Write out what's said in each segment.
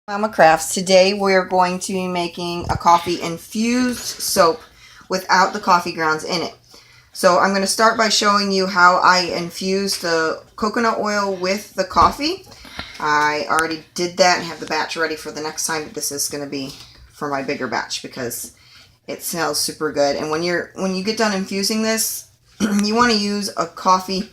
Mama Crafts. Today we're going to be making a coffee infused soap without the coffee grounds in it. So I'm going to start by showing you how I infuse the coconut oil with the coffee. I already did that and have the batch ready for the next time, but this is going to be for my bigger batch because it smells super good. And when you get done infusing this, you want to use a coffee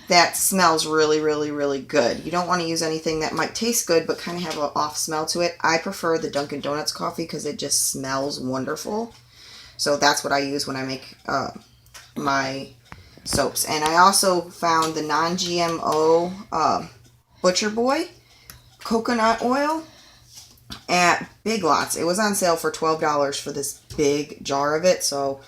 that smells really, really, really good. You don't want to use anything that might taste good but kind of have an off smell to it. I prefer the Dunkin' Donuts coffee because it just smells wonderful. So that's what I use when I make my soaps. And I also found the non-GMO Butcher Boy coconut oil at Big Lots. It was on sale for $12 for this big jar of it. So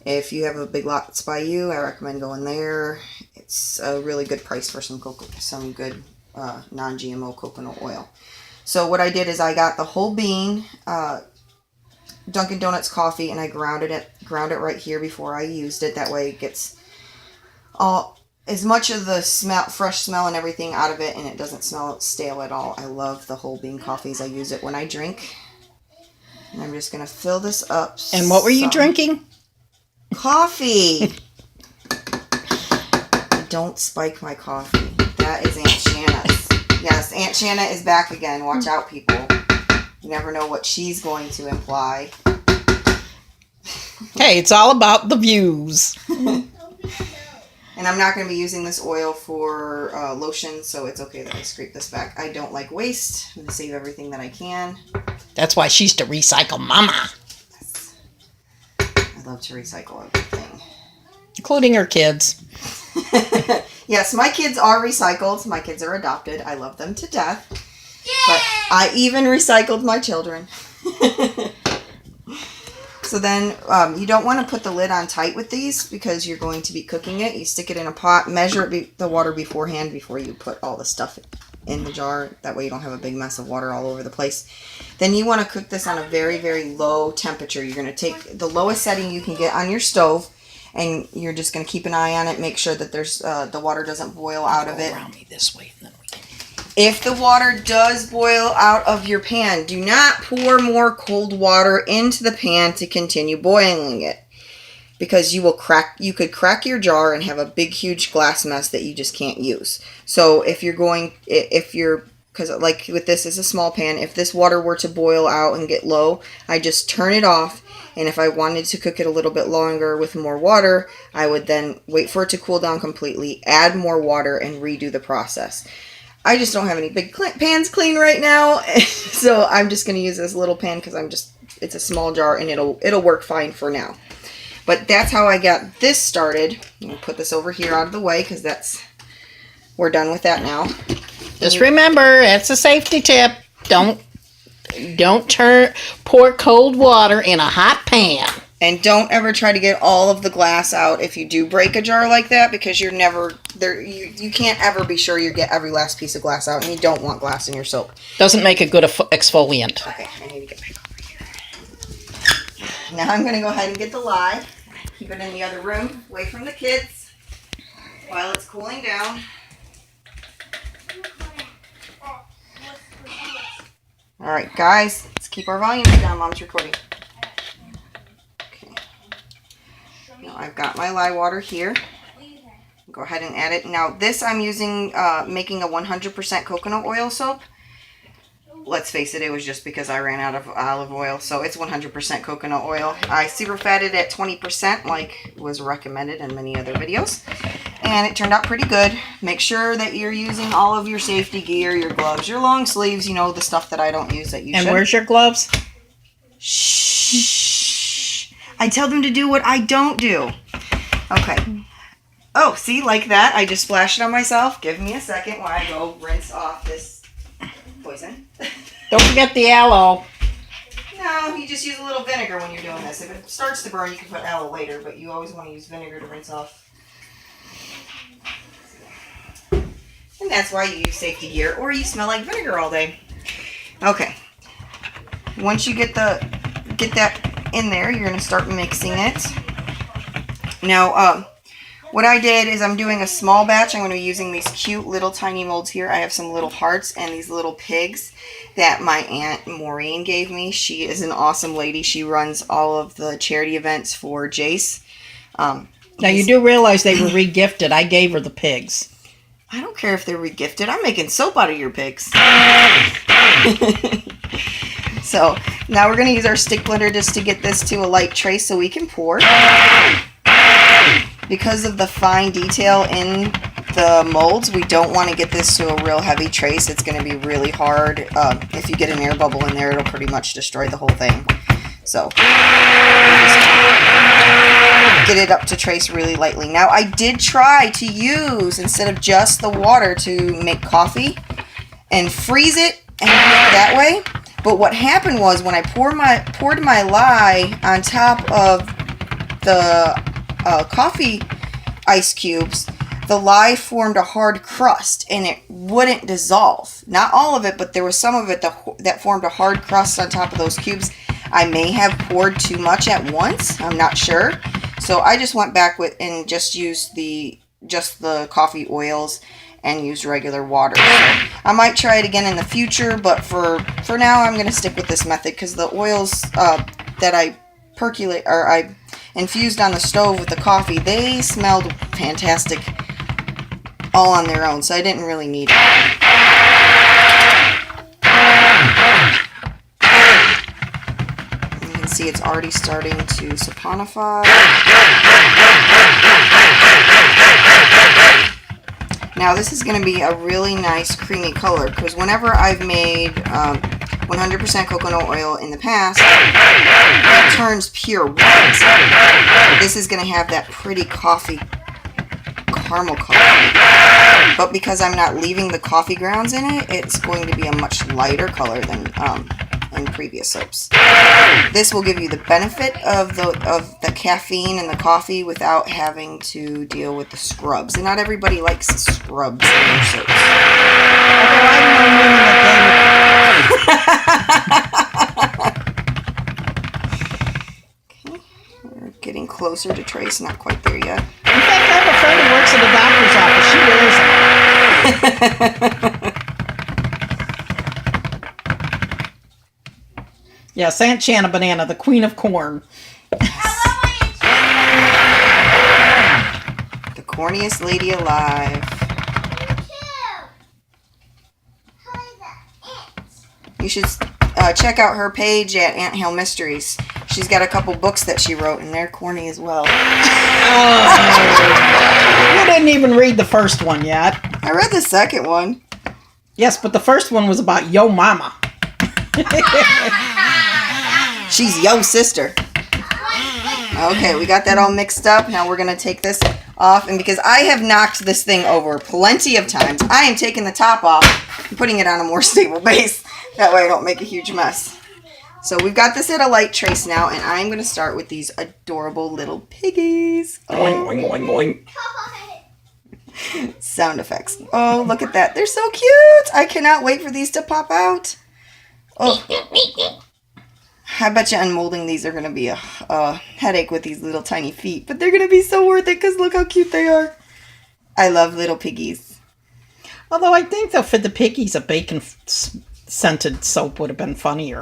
if you have a Big Lots by you, I recommend going there. It's a really good price for some good non-GMO coconut oil. So what I did is I got the whole bean Dunkin' Donuts coffee and I ground it right here before I used it. That way it gets as much of the fresh smell and everything out of it, and it doesn't smell stale at all. I love the whole bean coffees. I use it when I drink. And I'm just going to fill this up. And what were you drinking? Coffee. Don't spike my coffee. That is Aunt Shanna's. Yes, Aunt Shanna is back again. Watch out, people. You never know what she's going to imply. Hey, it's all about the views. And I'm not going to be using this oil for lotion, so it's okay that I scrape this back. I don't like waste. I'm going to save everything that I can. That's why she's the recycle mama. Yes. I love to recycle everything. Including her kids. Yes, my kids are recycled. My kids are adopted. I love them to death. Yay! But I even recycled my children. So then you don't want to put the lid on tight with these because you're going to be cooking it. You stick it in a pot, measure the water beforehand before you put all the stuff in the jar. That way you don't have a big mess of water all over the place. Then you want to cook this on a very, very low temperature. You're going to take the lowest setting you can get on your stove, and you're just going to keep an eye on it. Make sure that there's the water doesn't boil out of it. Around me this way, and then we can... If the water does boil out of your pan, do not pour more cold water into the pan to continue boiling it, because you could crack your jar and have a big, huge glass mess that you just can't use. So because like with this is a small pan, if this water were to boil out and get low, I just turn it off. And if I wanted to cook it a little bit longer with more water, I would then wait for it to cool down completely, add more water, and redo the process. I just don't have any big pans clean right now, so I'm just going to use this little pan because it's a small jar and it'll work fine for now. But that's how I got this started. I'm going to put this over here out of the way because we're done with that now. Just remember, it's a safety tip. Don't pour cold water in a hot pan. And don't ever try to get all of the glass out if you do break a jar like that, because you're never there. You can't ever be sure you get every last piece of glass out, and you don't want glass in your soap. Doesn't make a good exfoliant. Okay, I need to get back over here. Now I'm going to go ahead and get the lye. Keep it in the other room, away from the kids, while it's cooling down. All right, guys, let's keep our volume down. Mom's recording. Now I've got my lye water here. Go ahead and add it. Now this I'm using, making a 100% coconut oil soap. Let's face it, it was just because I ran out of olive oil. So it's 100% coconut oil. I super fatted at 20% like was recommended in many other videos. And it turned out pretty good. Make sure that you're using all of your safety gear, your gloves, your long sleeves, the stuff that I don't use that you should. And where's your gloves? Shh. I tell them to do what I don't do. Okay. Oh, see, like that. I just splashed it on myself. Give me a second while I go rinse off this poison. Don't forget the aloe. No, you just use a little vinegar when you're doing this. If it starts to burn, you can put aloe later, but you always want to use vinegar to rinse off. And that's why you use safety gear, or you smell like vinegar all day. Okay. Once you get that in there, you're going to start mixing it. Now, what I did is I'm doing a small batch. I'm going to be using these cute little tiny molds here. I have some little hearts and these little pigs. that my Aunt Maureen gave me. She is an awesome lady. She runs all of the charity events for Jace. Now, you do realize they were re-gifted. I gave her the pigs. I don't care if they're regifted. I'm making soap out of your pigs. So now we're going to use our stick blender just to get this to a light trace so we can pour. Because of the fine detail in the molds, we don't want to get this to a real heavy trace. It's going to be really hard. If you get an air bubble in there, it'll pretty much destroy the whole thing. So get it up to trace really lightly. Now, I did try to use, instead of just the water, to make coffee and freeze it and do it that way. But what happened was when I poured my lye on top of the coffee ice cubes, the lye formed a hard crust and it wouldn't dissolve. Not all of it, but there was some of it that formed a hard crust on top of those cubes. I may have poured too much at once. I'm not sure. So I just went back with and just used the coffee oils and used regular water. So I might try it again in the future, but for now I'm going to stick with this method because the oils that I infused on the stove with the coffee, they smelled fantastic all on their own, so I didn't really need it. You can see it's already starting to saponify. Now this is going to be a really nice creamy color because whenever I've made 100% coconut oil in the past, it turns pure white. This is going to have that pretty coffee caramel color. But because I'm not leaving the coffee grounds in it, it's going to be a much lighter color than in previous soaps. This will give you the benefit of the caffeine in the coffee without having to deal with the scrubs. And not everybody likes scrubs in their soaps. Okay, we're getting closer to trace, not quite there yet. In fact, I have a friend who works at a doctor's office. She wears them. Yes, Aunt Chana Banana, the queen of corn. The corniest lady alive. You should check out her page at Aunt Hale Mysteries. She's got a couple books that she wrote, and they're corny as well. You didn't even read the first one yet. I read the second one. Yes, but the first one was about Yo Mama. She's Yo Sister. Okay, we got that all mixed up. Now we're going to take this off. And because I have knocked this thing over plenty of times, I am taking the top off and putting it on a more stable base. That way I don't make a huge mess. So we've got this at a light trace now, and I'm going to start with these adorable little piggies. Boing, boing, boing, boing. Sound effects. Oh, look at that. They're so cute. I cannot wait for these to pop out. Oh. I bet you unmolding these are going to be a headache with these little tiny feet, but they're going to be so worth it because look how cute they are. I love little piggies. Although I think, though, for the piggies, a bacon-scented soap would have been funnier.